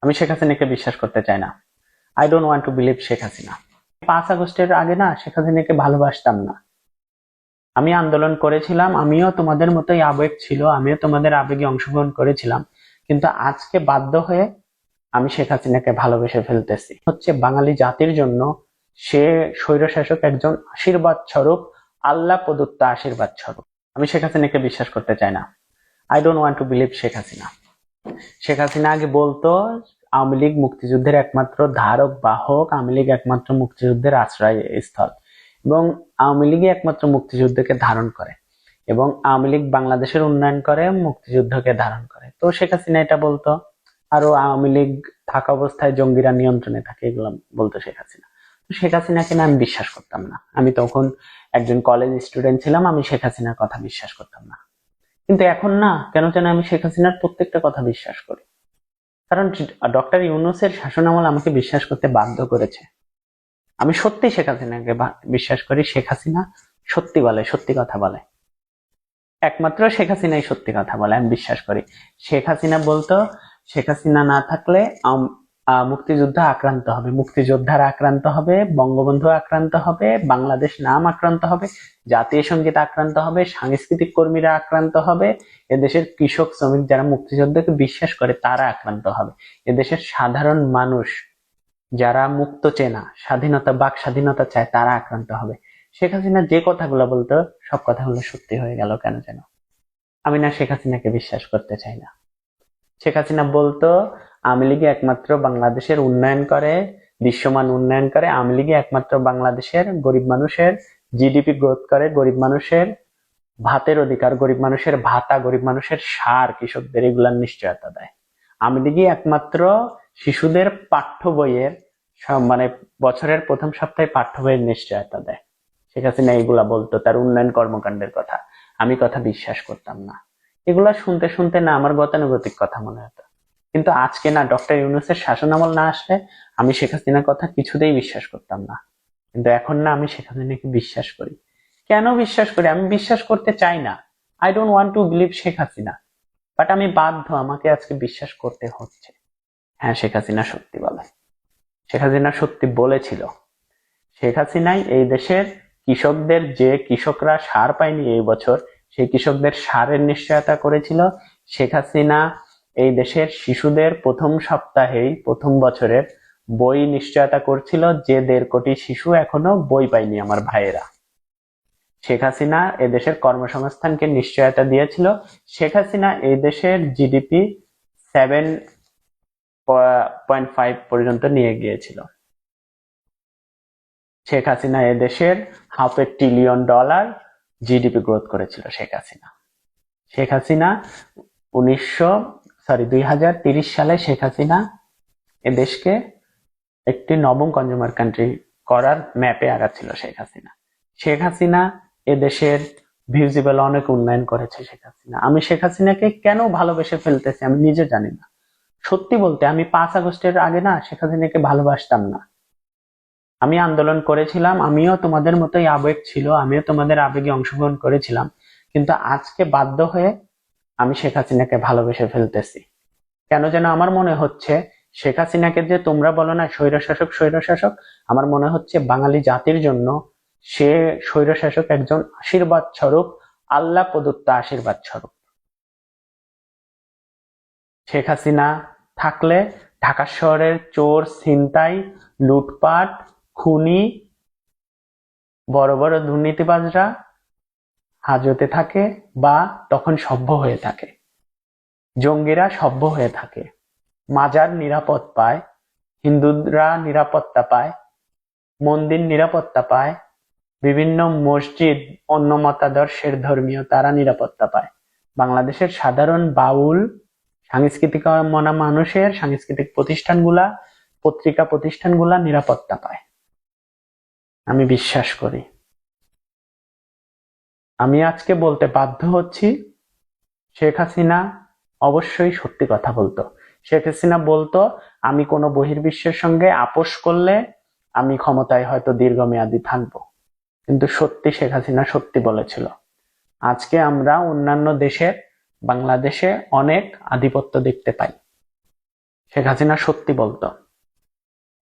আমি শেখ হাসিনাকে বিশ্বাস করতে চাই না। I don't want to believe Sheikh Hasina. 5 আগস্টের আগে না শেখ হাসিনাকে ভালোবাসতাম না। আমি আন্দোলন করেছিলাম, আমিও তোমাদের মতোই আবেগ ছিল, আমিও তোমাদের আবেগে অংশগ্রহণ করেছিলাম, কিন্তু আজকে বাধ্য হয়ে আমি শেখ হাসিনাকে ভালোবেসে ফেলতেছি। হচ্ছে বাঙালি জাতির জন্য সে স্বৈরশাসক একজন আশীর্বাদ স্বরূপ, আল্লাহ প্রদত্ত আশীর্বাদ স্বরূপ। আমি শেখ হাসিনাকে বিশ্বাস করতে চাই না। I don't want to believe Sheikh Hasina. Sheikh Hasina আগে বলতো আওয়ামী লীগ মুক্তিযুদ্ধের একমাত্র ধারক বাহক, আওয়ামী লীগ একমাত্র মুক্তিযুদ্ধের আশ্রয় স্থল, এবং আওয়ামী লীগই একমাত্র মুক্তিযুদ্ধকে ধারণ করে, এবং আওয়ামী লীগ বাংলাদেশের উন্নয়ন করে, মুক্তিযুদ্ধকে ধারণ করে। তো শেখ হাসিনা এটা বলতো, আরো আওয়ামী লীগ থাকা অবস্থায় জঙ্গিরা নিয়ন্ত্রণে থাকে, এগুলো বলতো শেখ হাসিনা। তো শেখ হাসিনাকে না আমি বিশ্বাস করতাম না। আমি তখন একজন কলেজ স্টুডেন্ট ছিলাম, আমি শেখ হাসিনার কথা বিশ্বাস করতাম না। কিন্তু এখন না কেন যেন আমি শেখ হাসিনার প্রত্যেকটা কথা বিশ্বাস করি। কারণ ডক্টর ইউনূসের শাসনামল আমাকে বিশ্বাস করতে বাধ্য করেছে। আমি সত্যি শেখ হাসিনাকে বিশ্বাস করি। শেখ হাসিনা সত্যি বলে, সত্যি কথা বলে, একমাত্র শেখ হাসিনাই সত্যি কথা বলে, আমি বিশ্বাস করি। শেখ হাসিনা বলতো শেখ হাসিনা না থাকলে মুক্তিযুদ্ধ আক্রান্ত হবে, মুক্তিযোদ্ধারা আক্রান্ত হবে, বঙ্গবন্ধু আক্রান্ত হবে, বাংলাদেশ নাম আক্রান্ত হবে, জাতীয় সঙ্গীত আক্রান্ত হবে, সাংস্কৃতিক কর্মীরা আক্রান্ত হবে, এদেশের কৃষক শ্রমিক যারা মুক্তিযুদ্ধকে বিশ্বাস করে তারা আক্রান্ত হবে, এদেশের সাধারণ মানুষ যারা মুক্ত চেনা, স্বাধীনতা, বাক স্বাধীনতা চায়, তারা আক্রান্ত হবে। শেখ হাসিনা যে কথাগুলো বলতো সব কথাগুলো সত্যি হয়ে গেল কেন যেন। আমি না শেখ হাসিনাকে বিশ্বাস করতে চাই না। শেখ হাসিনা বলতো আওয়ামী লীগ একমাত্র বাংলাদেশের উন্নয়ন করে, দৃশ্যমান উন্নয়ন করে, আওয়ামী লীগ একমাত্র বাংলাদেশের গরিব মানুষের জিডিপি গ্রোথ করে, গরিব মানুষের ভাতের অধিকার, গরিব মানুষের ভাতা, গরিব মানুষের সার, কৃষকদের এগুলার নিশ্চয়তা দেয়। আওয়ামী লীগই একমাত্র শিশুদের পাঠ্য বইয়ের মানে বছরের প্রথম সপ্তাহে পাঠ্য বইয়ের নিশ্চয়তা দেয়। শেখ হাসিনা এগুলা বলতো, তার উন্নয়ন কর্মকাণ্ডের কথা। আমি কথা বিশ্বাস করতাম না। এগুলা শুনতে শুনতে না আমার গতানুগতিক কথা মনে হতো। কিন্তু আজকে না ডক্টর ইউনূসের শাসনামল না আসলে আমি শেখ হাসিনার কথা কিছুতেই বিশ্বাস করতাম না। কিন্তু এখন না আমি শেখ হাসিনাকে বিশ্বাস করি। কেন বিশ্বাস করি? আমি বিশ্বাস করতে চাই না। I don't want to believe Sheikh Hasina, but আমি বাধ্য, আমাকে আজকে বিশ্বাস করতে হচ্ছে। হ্যাঁ, শেখ হাসিনা সত্যি বলে, শেখ হাসিনা সত্যি বলেছিল। শেখ হাসিনাই এই দেশের কৃষকদের, যে কৃষকরা সার পায়নি এই বছর, সেই কৃষকদের সারের নিশ্চয়তা করেছিল। শেখ হাসিনা এই দেশের শিশুদের প্রথম সপ্তাহেই, প্রথম বছরের বই নিশ্চয়তা করছিল, যে 1.5 কোটি শিশু এখনো বই পায়নি আমার ভাইয়েরা। শেখ হাসিনা এদেশের কর্মসংস্থানকে নিশ্চয়তা দিয়েছিল। শেখ হাসিনা এই দেশের জিডিপি 7.5 পর্যন্ত নিয়ে গিয়েছিল। শেখ হাসিনা এদেশের $500 ট্রিলিয়ন জিডিপি গ্রোথ করেছিল। শেখ হাসিনা শেখ হাসিনা 2030 সালে শেখ হাসিনা এদেশকে একটি নবম কনজিউমার কান্ট্রি করার ম্যাপে আগাচ্ছিল। শেখ হাসিনা এদেশের ভিজিবল অনেক উন্নয়ন করেছে। শেখ হাসিনা, আমি শেখ হাসিনাকে কেন ভালোবেসে ফেলতেছি আমি নিজে জানি না। সত্যি বলতে আমি 5 আগস্টের আগে না শেখ হাসিনাকে ভালোবাসতাম না। আমি আন্দোলন করেছিলাম, আমিও তোমাদের মতোই আবেগ ছিল, আমিও তোমাদের আবেগে অংশগ্রহণ করেছিলাম, কিন্তু আজকে বাধ্য হয়ে আমি শেখ হাসিনাকে ভালোবেসে ফেলতেছি। কেন যেন আমার মনে হচ্ছে শেখ হাসিনাকে যে তোমরা বলো না স্বৈরশাসক, স্বৈরশাসক, আমার মনে হচ্ছে বাঙালি জাতির জন্য সে স্বৈরশাসক একজন আশীর্বাদ স্বরূপ, আল্লাহ প্রদত্ত আশীর্বাদ স্বরূপ। শেখ হাসিনা থাকলে ঢাকা শহরের চোর, ছিনতাই, লুটপাট, খুনি, বড় বড় দুর্নীতিবাজরা হাজতে থাকে, বা তখন সভ্য হয়ে থাকে, জঙ্গিরা সভ্য হয়ে থাকে, মাজার নিরাপদ পায়, হিন্দুরা নিরাপত্তা পায়, মন্দির নিরাপত্তা পায়, বিভিন্ন মসজিদ, অন্য মতাদর্শের ধর্মীয় তারা নিরাপত্তা পায়, বাংলাদেশের সাধারণ বাউল সাংস্কৃতিক মনা মানুষের সাংস্কৃতিক প্রতিষ্ঠানগুলা, পত্রিকা প্রতিষ্ঠানগুলা নিরাপত্তা পায়। আমি বিশ্বাস করি। আমি আজকে বলতে বাধ্য হচ্ছি, শেখ হাসিনা অবশ্যই সত্যি কথা বলতো। শেখ হাসিনা বলতো আমি কোনো বহির্বিশ্বের সঙ্গে আপোষ করলে আমি ক্ষমতায় হয়তো দীর্ঘমেয়াদী থাকবো, কিন্তু সত্যি শেখ হাসিনা সত্যি বলেছিল। আজকে আমরা অন্যান্য দেশের, বাংলাদেশে অনেক আধিপত্য দেখতে পাই। শেখ হাসিনা সত্যি বলতো।